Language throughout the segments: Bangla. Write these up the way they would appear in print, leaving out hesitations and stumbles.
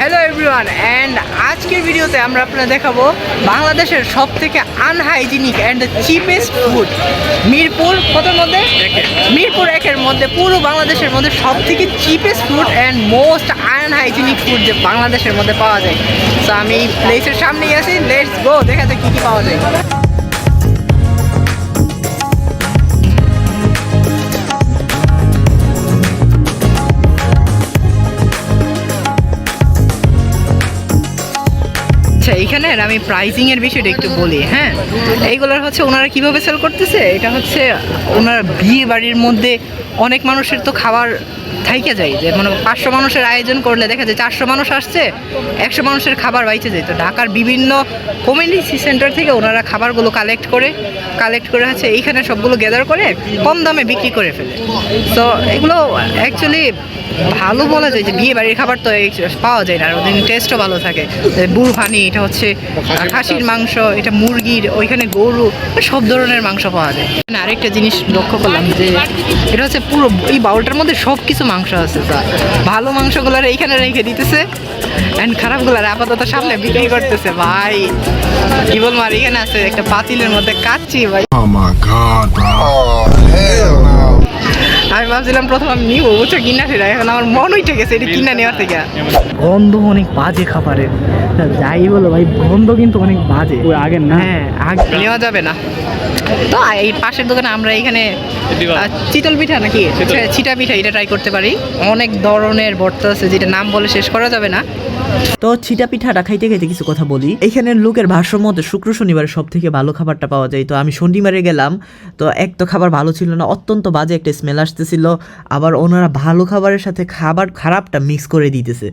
হ্যালো এভরিওয়ান অ্যান্ড আজকের ভিডিওতে আমরা আপনাদের দেখাবো বাংলাদেশের সব থেকে unhygienic and the cheapest food. Mirpur কতর মধ্যে? মিরপুর একের মধ্যে পুরো বাংলাদেশের মধ্যে সব থেকে cheapest food and most unhygienic food যে বাংলাদেশের মধ্যে পাওয়া যায়। তো আমি এই প্লেসের সামনেই আছি, লেটস গো দেখা যায় কী কী পাওয়া যায়। এইখানে আমি প্রাইসিংয়ের বিষয়টা একটু বলি। হ্যাঁ, এইগুলোর হচ্ছে ওনারা কীভাবে সেল করতেছে, এটা হচ্ছে ওনারা বিয়ে বাড়ির মধ্যে অনেক মানুষের তো খাবার থাইকে যায়, যে মানে 500 মানুষের আয়োজন করলে দেখা যায় 400 মানুষ আসছে, 100 মানুষের খাবার বাইচে যায়। তো ঢাকার বিভিন্ন কমিউনিটি সেন্টার থেকে ওনারা খাবারগুলো কালেক্ট করে হচ্ছে এইখানে সবগুলো গ্যাদার করে কম দামে বিক্রি করে ফেলে। তো এগুলো অ্যাকচুয়ালি ভালো বলা যায় যে বিয়ে বাড়ির খাবার তো পাওয়া যায় না, আর ওদের টেস্টও ভালো থাকে। বুরহানি, এটা হচ্ছে খাসির মাংস, এটা মুরগির, ওইখানে গরু, সব ধরনের মাংস পাওয়া যায়। আরেকটা জিনিস লক্ষ্য করলাম যে এটা হচ্ছে পুরো এই বাউলটার মধ্যে সব কিছু মাংস আছে। তা ভালো মাংসগুলো এইখানে রেখে দিতেছে অ্যান্ড খারাপগুলো আপাতত সামনে বিক্রি করতেছে। ভাই কি বলবো, আর এখানে আছে একটা পাতিলের মধ্যে কাচ্চি। ভাই আমি ভাবছিলাম প্রথম আমি নিবো, বুঝছো, কিনা ফেরা, এখন আমার মন উঠে গেছে এটা কিনা নেওয়ার থেকে। গন্ধ অনেক বাজে খাবারের, যাই বলো ভাই, গন্ধ কিন্তু অনেক বাজে। আগের না? হ্যাঁ, আগে নেওয়া যাবে না। তো এই পাশের দোকানে আমরা এখানে চিতল পিঠা নাকি ছিটা পিঠা, এটা ট্রাই করতে পারি। অনেক ধরনের ভর্তা আছে যেটা নাম বলে শেষ করা যাবে না। তো ছিটা পিঠাটা খাইতে খাইতে কিছু কথা বলি। এখানের লোকের ভাষ্য মতে শুক্র শনিবারে সব থেকে ভালো খাবারটা পাওয়া যায়। তো আমি শনিবারে গেলাম, তো এক তো খাবার ভালো ছিল না, অত্যন্ত বাজে একটা স্মেল আসতেছিল। আবার ওনারা ভালো খাবারের সাথে খাবার খারাপটা মিক্স করে দিতেছে।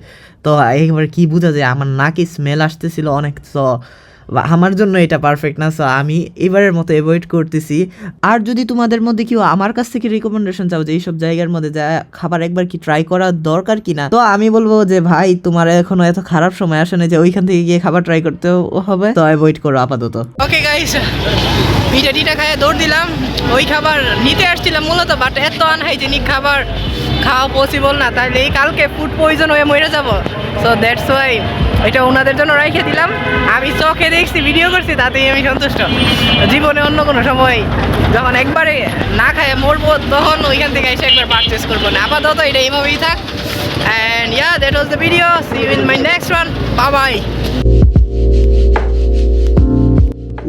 তো একবার কি বোঝা যায়, আমার নাকি স্মেল আসতেছিল অনেক। তো আমার জন্য এটা পারফেক্ট না। সো আমি এবারের মতো অ্যাভয়েড করতেছি। আর যদি তোমাদের মধ্যে কেউ আমার কাছ থেকে রিকমেন্ডেশন চাও যে এইসব জায়গার মধ্যে যা খাবার একবার কি ট্রাই করা দরকার কিনা, তো আমি বলবো যে ভাই তোমার এখনো এত খারাপ সময় আসে না যে ওইখান থেকে গিয়ে খাবার ট্রাই করতে হবে। তো অ্যাভয়েড করো আপাতত। ওকে গাইস, পিঠা টিটা খাইয়ে দৌড় দিলাম। ওই খাবার নিতে আসছিলাম মূলত, বাট এত আনহাইজেনিক খাবার খাওয়া পসিবল না, তাইলে এই কালকে ফুড পয়জন হয়ে মরে যাবো। সো দ্যাটস ওয়াই এটা ওনাদের জন্য রেখে দিলাম। আমি চোখে দেখছি, ভিডিও করছি, তাতেই আমি সন্তুষ্ট। জীবনে অন্য কোনো সময় যখন একবারে না খায় মরবো, তখন ওইখান থেকে এসে একবার পারচেস করবো না। আপাতত এটা এইভাবেই থাক। And yeah, that was the video. See you in my next one. Bye bye.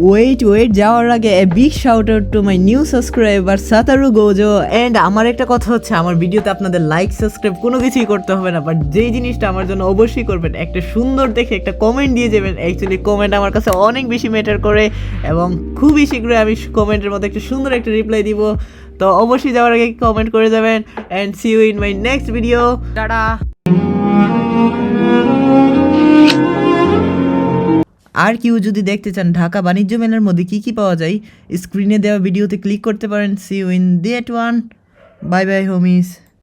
Wait যাওয়ার আগে a big shout out to my new subscriber Satoru Gojo. And আমার একটা কথা হচ্ছে, আমার ভিডিওতে আপনাদের লাইক সাবস্ক্রাইব কোনো কিছুই করতে হবে না, বাট যেই জিনিসটা আমার জন্য অবশ্যই করবেন, একটা সুন্দর দেখে একটা কমেন্ট দিয়ে যাবেন। অ্যাকচুয়ালি কমেন্ট আমার কাছে অনেক বেশি ম্যাটার করে, এবং খুবই শীঘ্রই আমি কমেন্টের মধ্যে একটা সুন্দর একটা রিপ্লাই দিব। তো অবশ্যই যাওয়ার আগে কমেন্ট করে যাবেন। And see you in my next video. Tata. আর কেউ যদি দেখতে চান ঢাকা বাণিজ্য মেলার মধ্যে কী কী পাওয়া যায়, স্ক্রিনে দেওয়া ভিডিওতে ক্লিক করতে পারেন। See you in that one. Bye bye হোমিস।